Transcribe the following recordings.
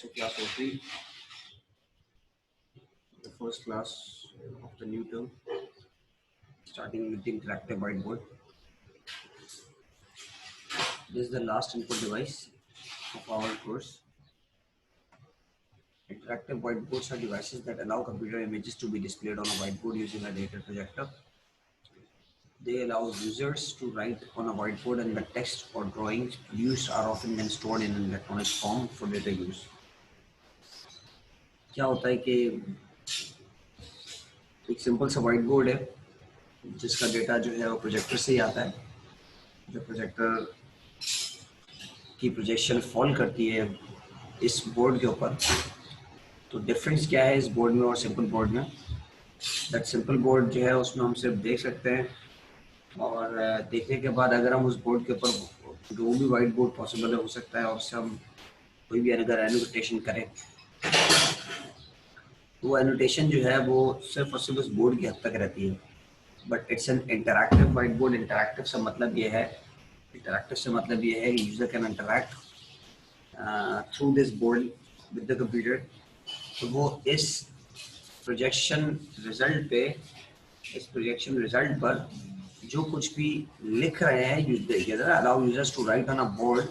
So class 03, the first class of the new term, starting with the interactive whiteboard. This is the last input device of our course. Interactive whiteboards are devices that allow computer images to be displayed on a whiteboard using a data projector. They allow users to write on a whiteboard, and the text or drawings produced are often then stored in an electronic form for data use. क्या होता है कि एक simple सा white board है जिसका data जो है वो प्रोजेक्टर से ही आता है. जो प्रोजेक्टर की प्रोजेक्शन फॉल करती है इस बोर्ड के ऊपर. तो डिफरेंस क्या है इस बोर्ड में और सिंपल बोर्ड में? दैट सिंपल बोर्ड जो है उसमें हम सिर्फ देख सकते हैं, और देखने के बाद अगर हम उस बोर्ड के ऊपर जो भी वाइट बोर्ड पॉसिबल है हो सकता है और उससे हम कोई भी अगर एनोटेशन करें तो वो एनोटेशन जो है वो सिर्फ और सिर्फ उस बोर्ड की हद तक रहती है. But it's an interactive white board. Interactive से मतलब ये है कि user can interact through this board with the computer. तो वो इस प्रोजेक्शन रिजल्ट पर जो कुछ भी लिख रहे हैं allow users to write on a board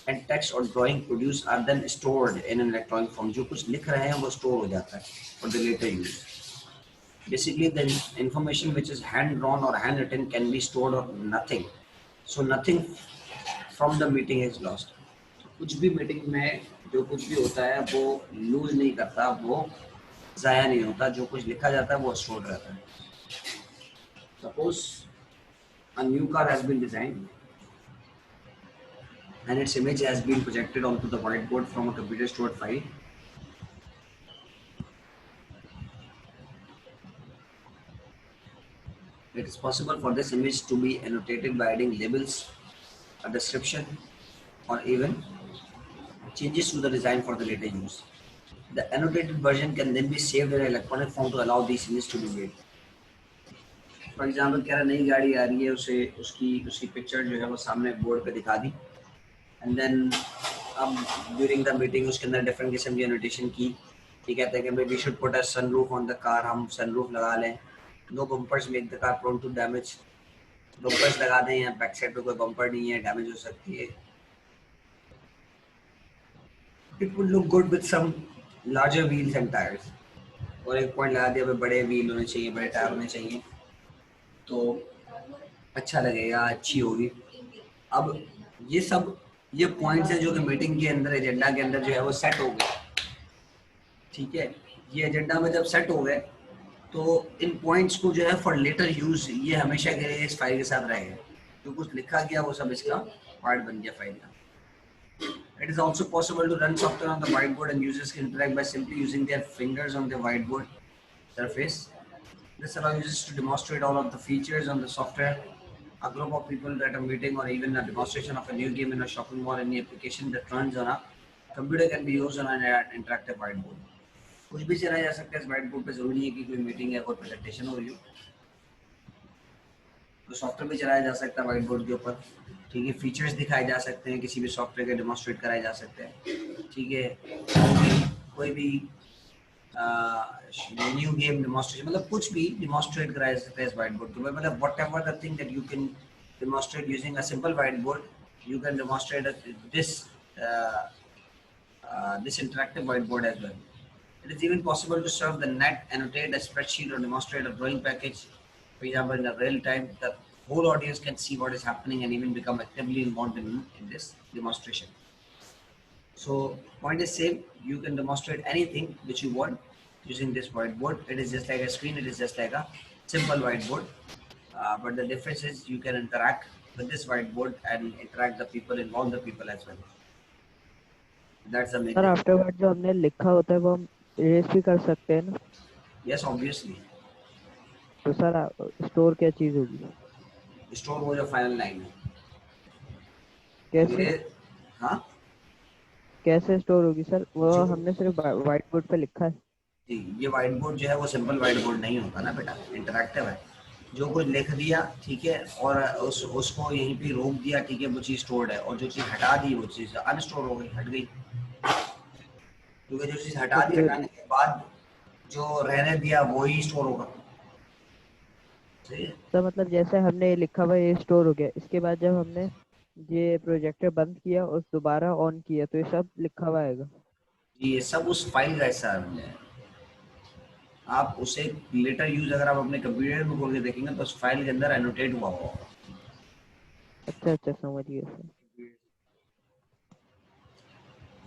and text और drawing produce are then stored in an electronic form. जो कुछ लिख रहे हैं वो स्टोर हो जाता है for the later use. Basically, the information which is hand drawn or hand written can be stored or nothing. So nothing from the meeting is lost. कुछ भी मीटिंग में जो कुछ भी होता है वो लूज नहीं करता, वो ज़ाया नहीं होता. जो कुछ लिखा जाता है वो स्टोर रहता है. Suppose a new car has been designed and its image has been projected onto the whiteboard from a computer stored file. It is possible for this image to be annotated by adding labels, a description, or even changes to the design for the later use. The annotated version can then be saved in an electronic form to allow these images to be made. For example, कह रहा नई गाड़ी आ रही है, उसे उसकी picture जो है वो सामने बोर्ड पे दिखा दी, and then अब during the meeting उसके अंदर डिफरेंट किस्म की annotation की. ठीक कहते हैं कि we should put a sunroof on the car, हम sunroof लगा लें. No bumpers make the car prone to damage. Bumpers लगा दें या बैक साइड पे कोई बम्पर नहीं है, डैमेज हो सकती है. It would look good with some larger wheels and tires. और एक पॉइंट लगा दिया बड़े व्हील होने चाहिए, बड़े टायर होने चाहिए, तो अच्छा लगेगा, अच्छी होगी. अब ये पॉइंट्स हैं जो कि मीटिंग के अंदर एजेंडा के अंदर जो है वो सेट हो गए. ठीक है, ये एजेंडा में जब सेट हो गए तो इन पॉइंट्स को जो है फॉर लेटर यूज ये हमेशा के लिए इस फाइल के साथ रहेगा. जो कुछ लिखा गया वो सब इसका पार्ट बन गया फाइल का. It is also possible to run software on the whiteboard and users can interact by simply using their fingers on the whiteboard surface. This allows users to demonstrate all of the features on the software. A group of people at a meeting or even a demonstration of a new game in a shopping mall, any application that runs on a computer can be used on an interactive whiteboard. कुछ भी चलाया जा सकता है इस whiteboard पे. जरूरी है कि कोई मीटिंग है, कोई प्रेजेंटेशन हो रही हो तो सॉफ्टवेयर भी चलाया जा सकता है whiteboard के ऊपर. ठीक है, फीचर्स दिखाए जा सकते हैं, किसी भी सॉफ्टवेयर के डेमोन्स्ट्रेट कराए जा सकते हैं. ठीक है, कोई भी न्यू गेम डेमोन्स्ट्रेशन, मतलब कुछ भी डेमोन्स्ट्रेट कराया जा सकता है इस whiteboard के ऊपर. मतलब whatever the thing that you can demonstrate using a simple whiteboard, you can demonstrate this interactive whiteboard as well. It is even possible to serve the net, annotate a spreadsheet, or demonstrate a drawing package. For example, in a real time, the whole audience can see what is happening and even become actively involved in this demonstration. So, point is same. You can demonstrate anything which you want using this whiteboard. It is just like a screen. It is just like a simple whiteboard. But the difference is you can interact with this whiteboard and interact the people, involve the people as well. That's the main. Sir afterward जो हमने लिखा होता है वो हम erase भी कर सकते हैं ना? Yes, obviously. तो सर स्टोर क्या चीज होगी? स्टोर हो जो फाइनल लाइन है. कैसे हाँ, कैसे स्टोर होगी सर? वो हमने सिर्फ व्हाइट बोर्ड पे लिखा है. जी, ये व्हाइट बोर्ड जो है वो सिंपल व्हाइट बोर्ड नहीं होता ना बेटा, इंटरैक्टिव है. जो कुछ लिख दिया, ठीक है, और उसको यहीं पे रोक दिया, ठीक है, वो चीज़ स्टोर्ड है, और जो चीज़ हटा दी वो चीज़ अनस्टोर हो गई, हट गई. क्योंकि जो चीज़ तो हटा दी, हटाने के बाद जो रहने दिया वही स्टोर होगा। सही है। सर मतलब जैसे हमने ये लिखा हुआ ये स्टोर हो गया, इसके बाद जब हमने ये प्रोजेक्टर बंद किया और दोबारा ऑन किया तो ये सब लिखा हुआ आएगा। जी, ये सब उस फाइल का हिस्सा है। आप उसे लेटर यूज अगर आप अपने कंप्यूटर में खोल के देखेंगे तो उस फाइल के अंदर एनोटेट हुआ होगा। अच्छा अच्छा, समझ गया sir.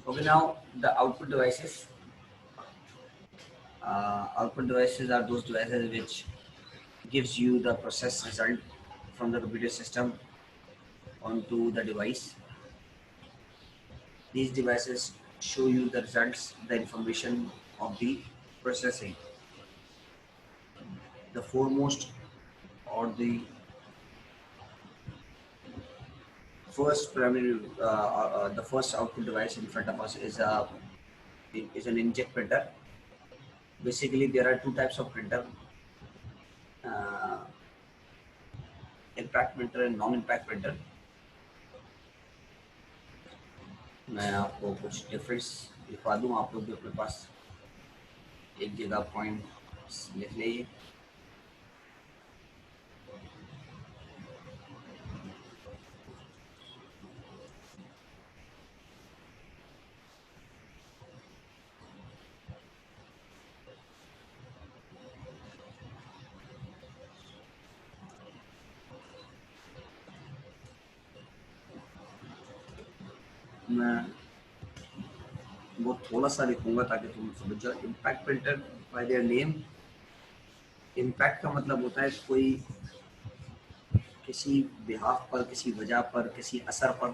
Okay, now the output devices. Output devices are those devices which gives you the process result from the computer system onto the device. These devices show you the results, the information of the processing. The foremost or the first output device in front of us is an inkjet printer. Basically, there are two types of printer: uh, impact printer and non-impact printer. मैं आपको कुछ difference दिखा दूँ, आप लोग भी अपने पास एक जगह पॉइंट लिख लीजिए। मैं वो थोड़ा सा लिखूंगा ताकि तुम समझ जाओ। Impact printer bye their name, impact का मतलब होता है कोई किसी बिहाफ पर, किसी वजह पर, किसी असर पर,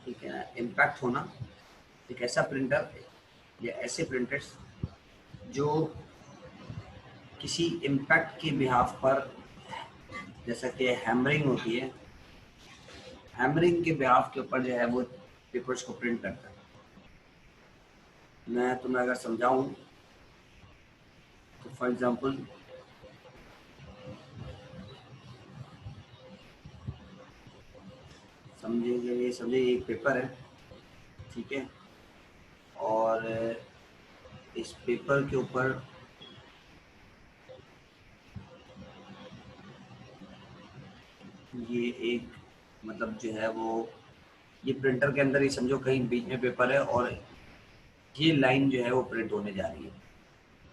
ठीक है ना, इम्पैक्ट होना। एक ऐसा प्रिंटर या ऐसे प्रिंटर्स जो किसी इम्पैक्ट के बिहाफ पर, जैसा कि हैमरिंग होती है, हैमरिंग के बिहाफ के ऊपर जो है वो पेपर्स को प्रिंट करता है। मैं तुम्हें अगर समझाऊं तो फॉर एग्जांपल समझेंगे, ये समझे एक पेपर है, ठीक है, और इस पेपर के ऊपर ये एक मतलब जो है वो, ये प्रिंटर के अंदर ही समझो कहीं बीच में पेपर है और ये लाइन जो है वो प्रिंट होने जा रही है,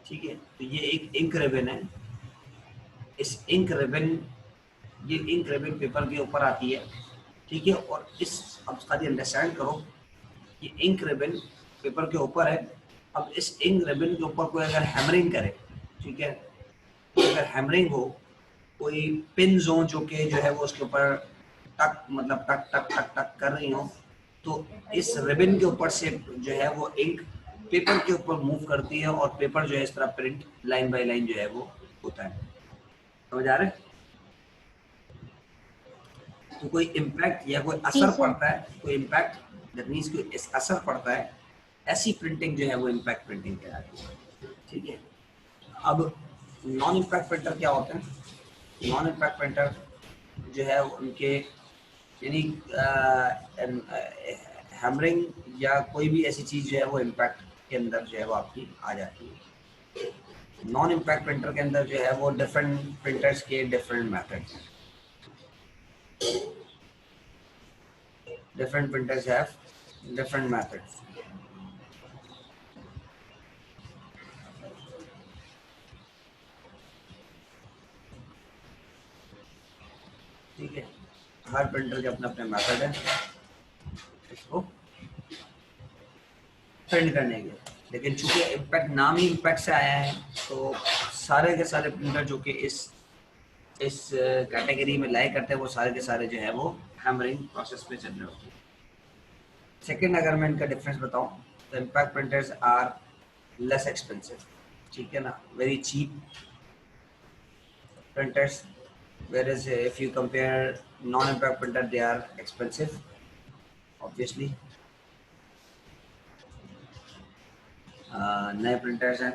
ठीक है। तो ये एक इंक रिबन है। इस इंक रिबन, ये इंक रिबन पेपर के ऊपर आती है, ठीक है। और इस, अब खाली अंडरस्टैंड करो, ये इंक रिबन पेपर के ऊपर है। अब इस इंक रिबन के ऊपर कोई अगर हैमरिंग करे, ठीक है, तो अगर हैमरिंग हो, कोई पिन हो जो कि जो है वो उसके ऊपर टक मतलब टक टक टक टक कर रही हो, तो इस रिबन के ऊपर से जो है वो इंक पेपर के ऊपर मूव करती है और पेपर जो है इस तरह प्रिंट लाइन बाय लाइन जो है वो होता है। समझ आ रहा है? तो कोई इम्पैक्ट या कोई जी असर सर। पड़ता है, कोई इम्पैक्ट, दैट मीन्स कोई असर पड़ता है, ऐसी प्रिंटिंग जो है वो इम्पैक्ट प्रिंटिंग कहलाती है, ठीक है। अब नॉन इम्पैक्ट प्रिंटर क्या होते हैं? नॉन इम्पैक्ट प्रिंटर जो है उनके यानी हैमरिंग या कोई भी ऐसी चीज़ जो है वो इम्पैक्ट के अंदर जो है वो आपकी आ जाती है। नॉन इम्पैक्ट प्रिंटर के अंदर जो है वो डिफरेंट प्रिंटर्स के डिफरेंट मेथड्स हैं। Different printers have different methods. ठीक है, हर प्रिंटर के अपने अपने मेथड है इसको प्रिंट करने के। लेकिन चूंकि इम्पैक्ट नाम ही इम्पैक्ट से आया है, तो सारे के सारे प्रिंटर जो कि इस कैटेगरी में लाए करते हैं, वो सारे के सारे जो है वो हैमरिंग प्रोसेस पे चल रहे होते हैं। सेकेंड, अगर मैं इनका डिफरेंस बताऊं, तो impact printers are less expensive, ठीक है ना, very cheap printers, whereas if you compare non-impact printer, they are expensive, obviously. नए प्रिंटर्स हैं,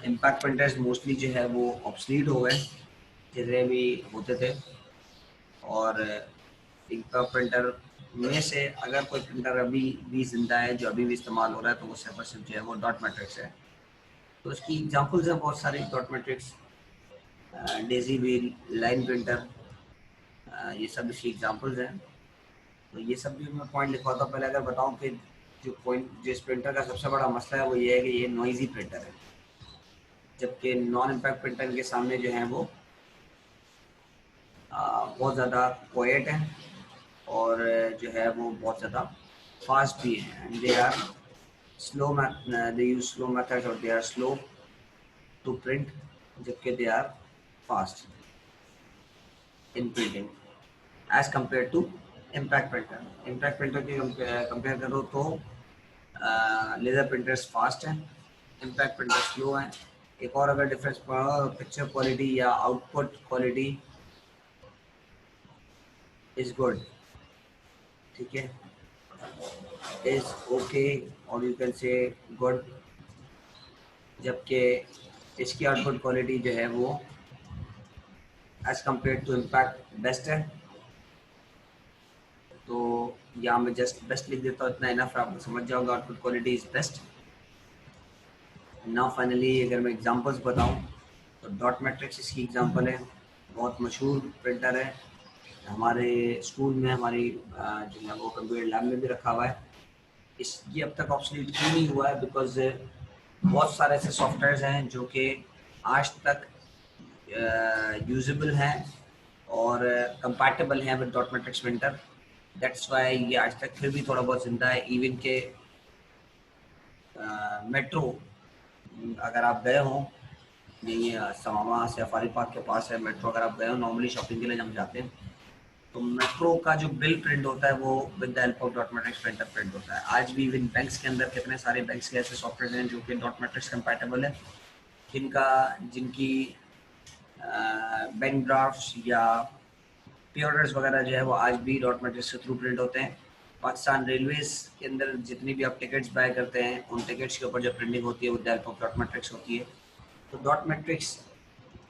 इम्पैक्ट प्रिंटर्स मोस्टली जो है वो ऑब्सलीट हो गए, जितने भी होते थे। और इम्पैक्ट प्रिंटर में से अगर कोई प्रिंटर अभी भी जिंदा है जो अभी भी इस्तेमाल हो रहा है तो वो सिर्फ और सिर्फ जो है वो डॉट मैट्रिक्स है। तो उसकी एग्जांपल्स हैं बहुत सारी, dot matrix, Daisy wheel, line printer, ये सब इसकी एग्जांपल्स हैं। तो ये सब भी मैं पॉइंट लिखवाता हूँ। पहले अगर बताऊँ कि जो पॉइंट जिस प्रिंटर का सबसे बड़ा मसला है वो ये है कि ये नॉइजी प्रिंटर है, जबकि नॉन इम्पैक्ट प्रिंटर के सामने जो है वो बहुत ज़्यादा क्वाइट है और जो है वो बहुत ज़्यादा फास्ट भी है। And they are slow, they use slow methods और they are slow to print, जबकि they are fast in printing as compare to impact printer. Impact printer की कंपेयर करो तो लेज़र प्रिंटर्स फास्ट हैं, इम्पैक्ट प्रिंटर स्लो हैं। एक और अगर डिफरेंस पड़ा, पिक्चर क्वालिटी या आउटपुट क्वालिटी इज गुड, ठीक है, इज ओके और यू कैन से गुड, जबकि इसकी आउटपुट क्वालिटी जो है वो as compare to impact best है। तो यहाँ मैं जस्ट बेस्ट लिख देता हूँ, इतना इनफ है, आपको समझ जाओगे output quality is best. Now finally अगर मैं एग्जांपल्स बताऊँ तो डॉट मैट्रिक्स इसकी एग्जांपल है, बहुत मशहूर प्रिंटर है, हमारे स्कूल में हमारी जो है वो कंप्यूटर लैब में भी रखा हुआ है। ये अब तक ऑब्सोलीट क्यों नहीं हुआ है? बिकॉज बहुत सारे ऐसे सॉफ्टवेयर्स हैं जो कि आज तक यूजेबल हैं और कंपैटिबल हैं with dot matrix printer. That's why ये आज तक फिर भी थोड़ा बहुत जिंदा है। इवन के मेट्रो, अगर आप गए हो, ये समामा सफारी पार्क के पास है मेट्रो, अगर आप गए हो नॉर्मली शॉपिंग के लिए हम जाते हैं तो मेट्रो का जो बिल प्रिंट होता है वो with the help of dot matrix printer print होता है। आज भी इवन बैंक्स के अंदर कितने सारे बैंक्स के ऐसे सॉफ्टवेयर हैं जो कि डॉट मैट्रिक्स कंपैटिबल है, जिनका जिनकी बैंक ड्राफ्ट्स या पे ऑर्डर्स वगैरह जो है वो आज भी डॉट मैट्रिक्स के थ्रू प्रिंट होते हैं। पाकिस्तान रेलवेज के अंदर जितनी भी आप टिकट्स बाय करते हैं उन टिकट्स के ऊपर जो प्रिंटिंग होती है वो with the help of dot matrix होती है। तो डॉट मैट्रिक्स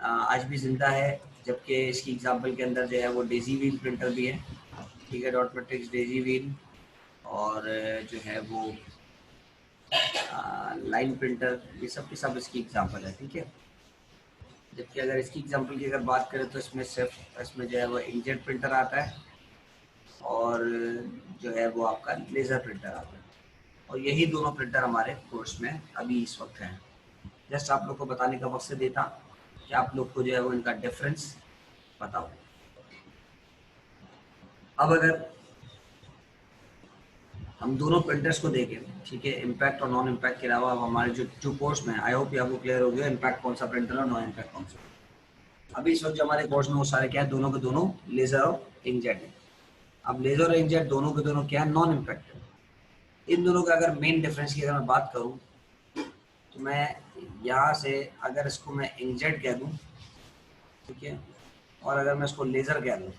आज भी जिंदा है, जबकि इसकी एग्जांपल के अंदर जो है वो डेजी व्हील प्रिंटर भी है, ठीक है, डॉट मैट्रिक्स, डेजी व्हील और जो है वो लाइन प्रिंटर, ये सब की सब इसकी एग्जांपल है, ठीक है। जबकि अगर इसकी एग्जांपल की अगर बात करें तो इसमें जो है वो इंकजेट प्रिंटर आता है और जो है वो आपका लेज़र प्रिंटर आता है, और यही दोनों प्रिंटर हमारे कोर्स में अभी इस वक्त हैं। जस्ट आप लोग को बताने का मकसद ये था कि आप लोग को जो है वो इनका डिफरेंस बताओ। अब अगर हम दोनों प्रिंटर्स को देखें, ठीक है, इम्पैक्ट और नॉन इम्पैक्ट के अलावा, अब हमारे जो कोर्स में, आई होप आपको क्लियर हो गया इम्पैक्ट कौन सा प्रिंटर और नॉन इम्पैक्ट कौन सा। अभी इस वक्त जो हमारे कोर्स में वो सारे क्या है, दोनों के दोनों लेजर और इंकजेट है। अब लेजर और इंकजेट दोनों के दोनों क्या है, नॉन इम्पैक्ट है। इन दोनों का अगर मेन डिफरेंस की अगर मैं बात करूँ तो मैं यहाँ से अगर इसको मैं इंकजेट कह दूँ, ठीक है, और अगर मैं इसको लेजर कह दूँ,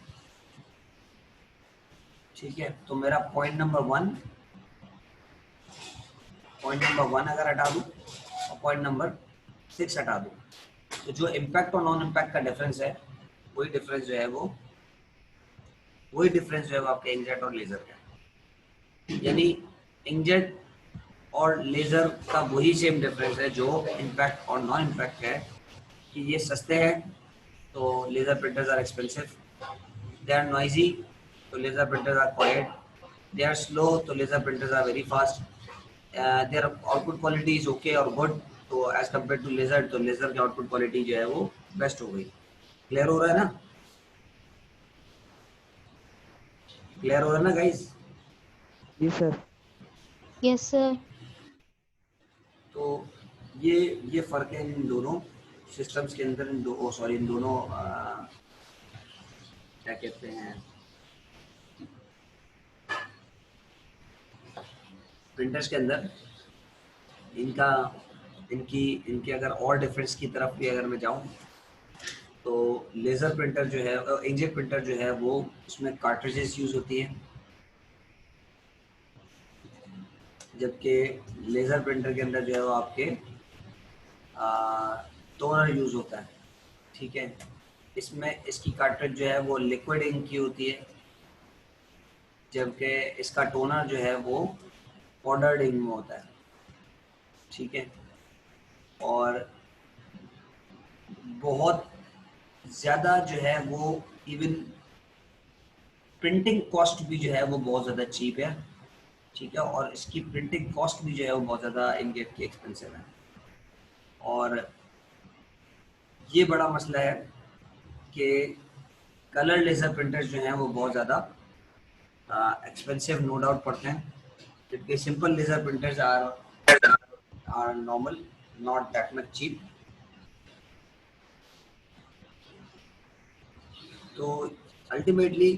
ठीक है, तो मेरा पॉइंट नंबर वन अगर हटा दूँ और पॉइंट नंबर 6 हटा दूँ, तो जो इम्पैक्ट और नॉन इम्पैक्ट का डिफरेंस है वही डिफरेंस जो है वो आपके इंकजेट और लेजर का है। यानी इंकजेट और लेजर का वही सेम डिफरेंस है जो इम्पैक्ट और नॉन इम्पैक्ट है, कि ये सस्ते हैं तो laser printers are expensive, they are noisy तो laser printers are quiet, they are slow तो laser printers are very fast, their output quality is okay और गुड, तो एज कम्पेयर टू लेजर, तो लेजर की आउटपुट क्वालिटी जो है वो best हो गई। क्लियर हो रहा है ना? क्लियर हो रहा है ना गाइस? जी सर। Yes sir. तो ये फर्क है इन दोनों सिस्टम्स के अंदर, इन दोनों क्या कहते हैं, प्रिंटर्स के अंदर। इनका इनकी इनके अगर और डिफरेंस की तरफ भी अगर मैं जाऊं तो लेज़र प्रिंटर जो है, इंकजेट प्रिंटर जो है वो, उसमें कार्ट्रिजेस यूज़ होती हैं, जबकि लेज़र प्रिंटर के अंदर जो है वो आपके टोनर यूज़ होता है, ठीक है। इसमें इसकी कार्ट्रिज जो है वो लिक्विड इंक की होती है, जबकि इसका टोनर जो है वो पाउडर्ड इंक में होता है, ठीक है। और बहुत ज़्यादा जो है वो इवन प्रिंटिंग कॉस्ट भी जो है वो बहुत ज़्यादा चीप है, ठीक है। और इसकी प्रिंटिंग कॉस्ट भी जो है वो बहुत ज़्यादा इंकजेट की एक्सपेंसिव है। और ये बड़ा मसला है कि कलर लेज़र प्रिंटर्स जो हैं वो बहुत ज़्यादा एक्सपेंसिव नो डाउट पड़ते हैं, जबकि simple laser printers are normal, not that much cheap. तो ultimately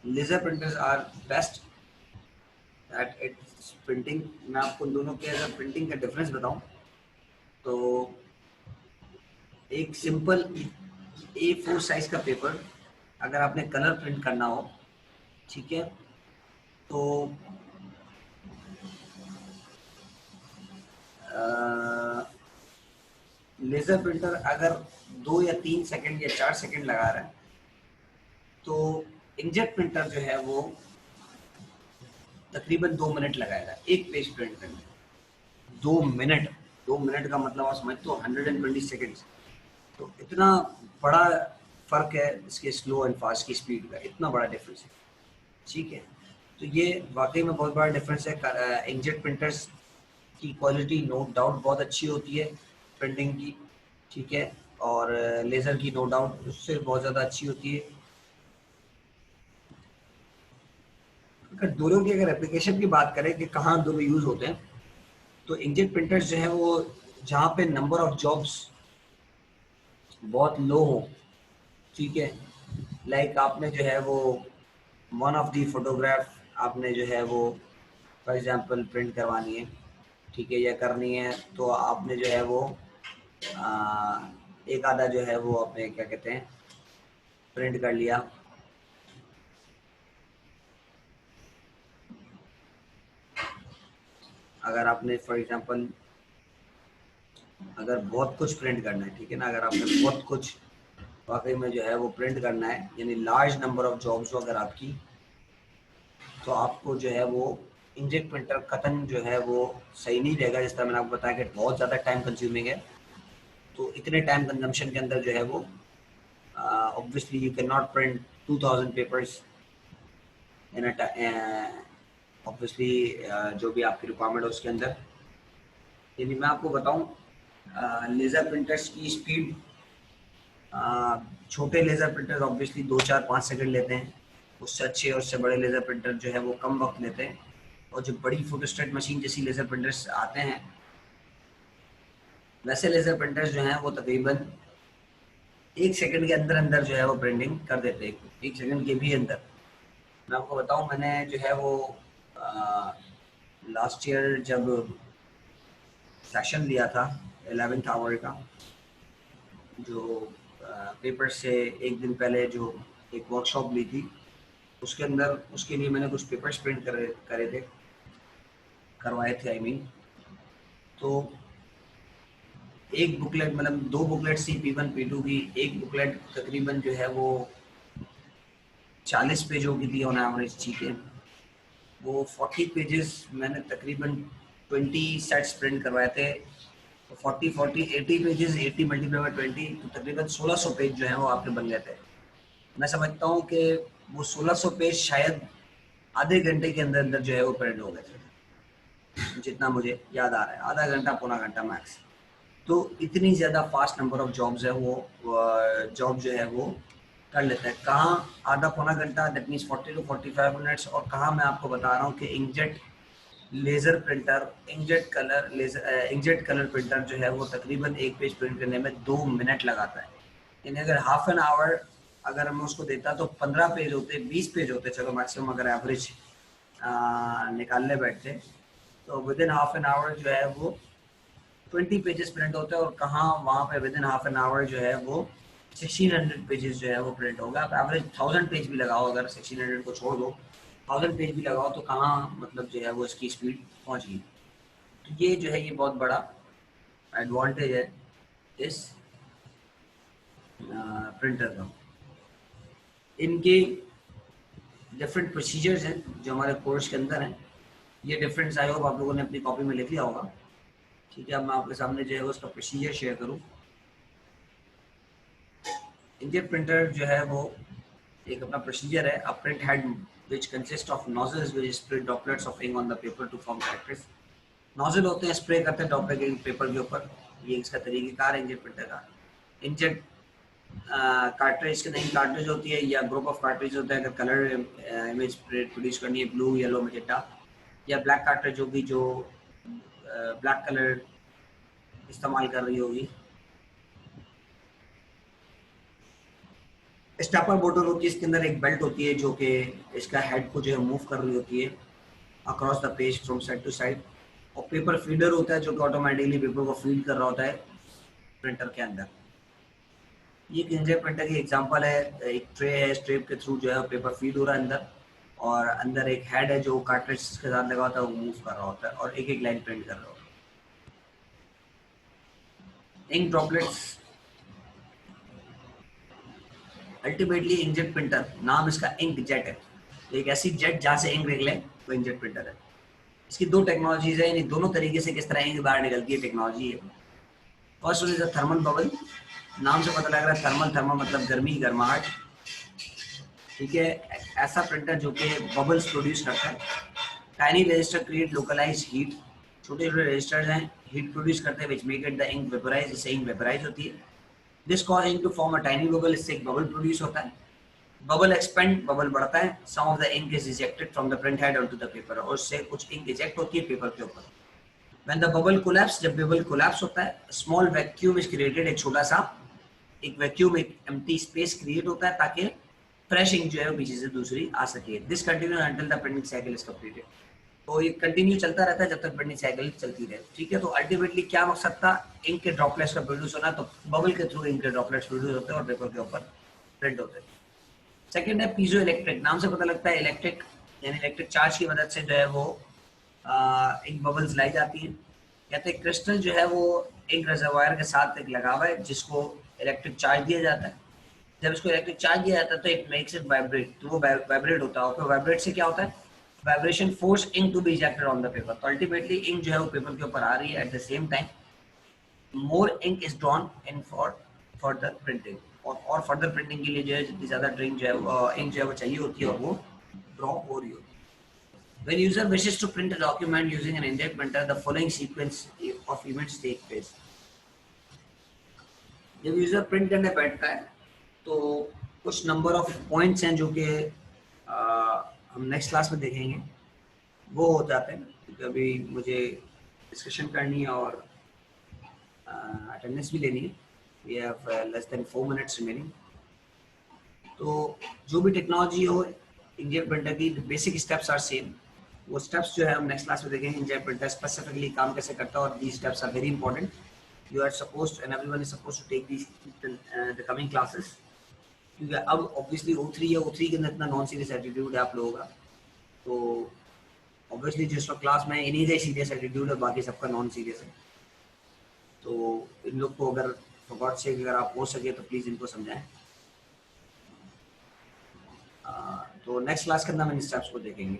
laser printers are best at its printing. मैं आपको उन दोनों के अगर प्रिंटिंग का डिफरेंस बताऊं तो एक सिंपल A4 साइज का पेपर अगर आपने कलर प्रिंट करना हो, ठीक है, तो लेज़र प्रिंटर अगर 2 या 3 सेकंड या 4 सेकंड लगा रहा है, तो इंकजेट प्रिंटर जो है वो तकरीबन 2 मिनट लगाएगा एक पेज प्रिंट करने में। 2 मिनट, 2 मिनट का मतलब आप समझते हो 120 सेकेंड्स। तो इतना बड़ा फ़र्क है इसके स्लो एंड फास्ट की स्पीड का, इतना बड़ा डिफरेंस है, ठीक है। तो ये वाकई में बहुत बड़ा डिफरेंस है। इंकजेट प्रिंटर्स की क्वालिटी नो डाउट बहुत अच्छी होती है प्रिंटिंग की, ठीक है। और लेज़र की नो डाउट उससे बहुत ज़्यादा अच्छी होती है। अगर दोनों की अगर एप्लीकेशन की बात करें कि कहाँ दोनों यूज़ होते हैं, तो इंकजेट प्रिंटर्स जो है वो जहाँ पे नंबर ऑफ जॉब्स बहुत लो हो, ठीक है, लाइक आपने जो है वो वन ऑफ दी फोटोग्राफ आपने जो है वो फॉर एग्जांपल प्रिंट करवानी है, ठीक है, या करनी है, तो आपने जो है वो एक आधा जो है वो अपने क्या कहते हैं प्रिंट कर लिया। अगर आपने फॉर एग्जांपल अगर बहुत कुछ प्रिंट करना है, ठीक है ना, अगर आपने बहुत कुछ वाकई में जो है वो प्रिंट करना है, यानी लार्ज नंबर ऑफ जॉब्स हो अगर आपकी, तो आपको जो है वो इंकजेट प्रिंटर कतन जो है वो सही नहीं रहेगा। जिस तरह मैंने आपको बताया कि बहुत ज़्यादा टाइम कंज्यूमिंग है, तो इतने टाइम कंजम्पशन के अंदर जो है वो obviously you can not print 2000 papers in obviously जो भी आपकी रिक्वायरमेंट है उसके अंदर। यानी मैं आपको बताऊं लेज़र प्रिंटर्स की स्पीड, छोटे लेज़र प्रिंटर्स ऑब्वियसली 2 4 5 सेकंड लेते हैं, उससे अच्छे और उससे बड़े लेज़र प्रिंटर जो है वो कम वक्त लेते हैं। और जो बड़ी फोटोस्टेट मशीन जैसी लेज़र प्रिंटर्स आते हैं, वैसे लेज़र प्रिंटर्स जो हैं वो तकरीबन 1 सेकंड के अंदर अंदर जो है वो प्रिंटिंग कर देते हैं, 1 सेकंड के भी अंदर। मैं आपको बताऊं मैंने जो है वो लास्ट ईयर जब सेशन लिया था 11th आवर का, जो पेपर से एक दिन पहले जो एक वर्कशॉप ली थी, उसके अंदर उसके लिए मैंने कुछ पेपर्स प्रिंट करे थे, करवाए थे आई मीन। तो एक बुकलेट मतलब 2 बुकलेट सी P1 P2 की, एक बुकलेट तकरीबन जो है वो 40 पेजों की थी ऑन एवरेज, ठीक है। वो 40 पेजेस मैंने तकरीबन 20 सेट्स प्रिंट करवाए थे। तो 40 पेजेस, 80 मल्टीप्लाई बाई 20, तो तकरीबन 1600 पेज जो है वो आपके बन गए थे। मैं समझता हूँ कि वो 1600 पेज शायद आधे घंटे के अंदर अंदर जो है वो प्रिंट हो गए थे, जितना मुझे याद आ रहा है, आधा घंटा पौना घंटा मैक्स। तो इतनी ज़्यादा फास्ट नंबर ऑफ जॉब्स है वो जॉब जो है वो कर लेता है। कहाँ आधा पौना घंटा, दैट मीन्स 40 to 45 मिनट्स, और कहाँ मैं आपको बता रहा हूँ कि inkjet laser printer, inkjet colour printer जो है वो तकरीबन एक पेज प्रिंट करने में 2 मिनट लगाता है। यानी अगर हाफ एन आवर अगर मैं उसको देता तो 15 पेज होते, 20 पेज होते, चलो मैक्सिमम अगर एवरेज निकालने बैठते, तो with in half an hour जो है वो 20 पेजेस प्रिंट होते हैं। और कहाँ वहाँ पे with in half an hour जो है वो 1600 पेजेस जो है वो प्रिंट होगा। आप एवरेज 1000 पेज भी लगाओ, अगर 1600 को छोड़ दो, 1000 पेज भी लगाओ, तो कहाँ मतलब जो है वो इसकी स्पीड पहुँच गई। तो ये जो है ये बहुत बड़ा एडवांटेज है इस प्रिंटर का। इनके डिफरेंट प्रोसीजर्स हैं जो हमारे कोर्स के अंदर हैं। ये डिफरेंस आई होप आप लोगों ने अपनी कॉपी में लिख लिया होगा। ठीक है, अब मैं आपके सामने जो है उसका प्रोसीजर शेयर करूँ। इंकजेट प्रिंटर जो है वो एक अपना प्रोसीजर है। A print head which consists of nozzles which spray droplets of ink on the paper to form characters। Nozzle होते हैं, स्प्रे करते हैं ड्रॉपलेट इंक पेपर के ऊपर। ये इसका तरीक़ेकार है इंकजेट प्रिंटर का। इंकजेट कार्ट्रिज के नहीं कार्ट्रिज होती है या ग्रुप ऑफ कार्ट्रिज होता है। अगर कलर इमेज प्रोड्यूस करनी है ब्लू येलो मैजेंटा या ब्लैक कार्ट्रिज होगी जो ब्लैक कलर इस्तेमाल कर रही होगी। स्टेपर मोटर होती है, इसके अंदर एक बेल्ट होती है जो कि इसका हेड को जो है मूव कर रही होती है across the page from side to side. और पेपर फीडर होता है जो कि ऑटोमेटिकली पेपर को फीड कर रहा होता है प्रिंटर के अंदर। ये इंकजेट प्रिंटर की एग्जांपल है। एक ट्रे है, इस ट्रे के थ्रू जो है पेपर फीड हो रहा है अंदर, और अंदर एक हेड है जो कार्ट्रिज के साथ लगा होता है, वो मूव कर रहा होता है और एक एक लाइन प्रिंट कर रहा होता है। Ink droplets ultimately inkjet printer, नाम इसका इंक जेट है। तो एक ऐसी जेट जहाँ से इंक निकले वो इंकजेट प्रिंटर है। इसकी दो टेक्नोलॉजीज है, इन दोनों तरीके से किस तरह इंक बाहर निकलती है टेक्नोलॉजी है। First is the thermal bubble. नाम से पता लग रहा है थर्मल, थर्मल मतलब गर्मी, गर्माहट। ठीक है, ऐसा प्रिंटर जो कि बबल्स प्रोड्यूस करता है। Tiny register create localise heat. छोटे छोटे रजिस्टर्स हैं, हीट प्रोड्यूस करते हैं which make it the ink vaporise, इससे इंक वेपोराइज होती है। This cause ink to form a tiny bubble, इससे एक बबल प्रोड्यूस होता है। बबल एक्सपेंड, बबल बढ़ता है। Some of the ink is ejected from the print head onto the paper, और उससे कुछ इंक इजेक्ट होती है पेपर के ऊपर। व्हेन द बबल कोलैप्स, जब बबल कोलैप्स होता है, स्मॉल वैक्यूम इज क्रिएटेड, एक छोटा सा एक वैक्यूम, एक एम्प्टी स्पेस क्रिएट होता है ताकि फ्रेश इंक जो है पीछे से दूसरी आ सके। This continue until the printing cycle is completed. तो ये कंटिन्यू चलता रहता है जब तक प्रिंटिंग साइकिल चलती रहे। ठीक है, तो अल्टीमेटली क्या मकसद था, इंक के ड्रॉपलेट्स का प्रोड्यूस होना, तो बबल के थ्रू इंक के ड्रॉपलेट्स प्रोड्यूस होते हैं और पेपर के ऊपर प्रिंट होते हैं। सेकेंड है पीजो इलेक्ट्रिक। नाम से पता लगता है इलेक्ट्रिक, यानी इलेक्ट्रिक चार्ज की मदद से जो है वो इंक बबल्स लाई जाती हैं। कहते हैं क्रिस्टल जो है वो इंक रिजर्वायर के साथ एक लगा हुआ है जिसको इलेक्ट्रिक चार्ज दिया जाता है। जब इसको इलेक्ट्रिक चार्ज दिया जाता है तो इट मेक्स इट वाइब्रेट, तो वो वाइब्रेट होता है। और वाइब्रेट से क्या होता है, vibration force ink to be ejected on the paper. तो अल्टीमेटली इंक जो है वो पेपर के ऊपर आ रही है। At the same time more ink is drawn in for further printing, और फर्दर प्रिंटिंग के लिए जो है जितनी ज्यादा ड्रिंक जो है इंक जो है वो चाहिए होती है और वो ड्रॉ हो रही होती है। When user wishes to print a document using an inkjet printer, the following sequence of events take place। जब यूजर प्रिंट करने बैठता है तो कुछ नंबर ऑफ पॉइंट्स हैं जो कि हम नेक्स्ट क्लास में देखेंगे, वो हो जाते हैं क्योंकि अभी मुझे डिस्कशन करनी है और अटेंडेंस भी लेनी है। We have less than 4 minutes remaining. तो जो भी टेक्नोलॉजी हो इंकजेट प्रिंटर की, बेसिक स्टेप्स आर सेम। वो स्टेप्स जो है हम नेक्स्ट क्लास में देखेंगे। इंकजेट प्रिंटर स्पेसिफिकली काम कैसे करता है, और these steps are very important. You are supposed and everyone is supposed to take these the coming classes, क्योंकि अब ऑब्वियसली O3 है, O3 के अंदर इतना नॉन सीरियस एटीट्यूड है आप लोगों का। तो ऑब्वियसली जिस लोग क्लास में इन्हीं से सीरियस एटीट्यूड है, बाकी सबका नॉन सीरियस है। तो इन लोग को अगर फॉर गॉड सेक अगर आप हो सके तो प्लीज़ इनको समझाएं। तो नेक्स्ट क्लास के अंदर हम इन स्टेप्स को देखेंगे।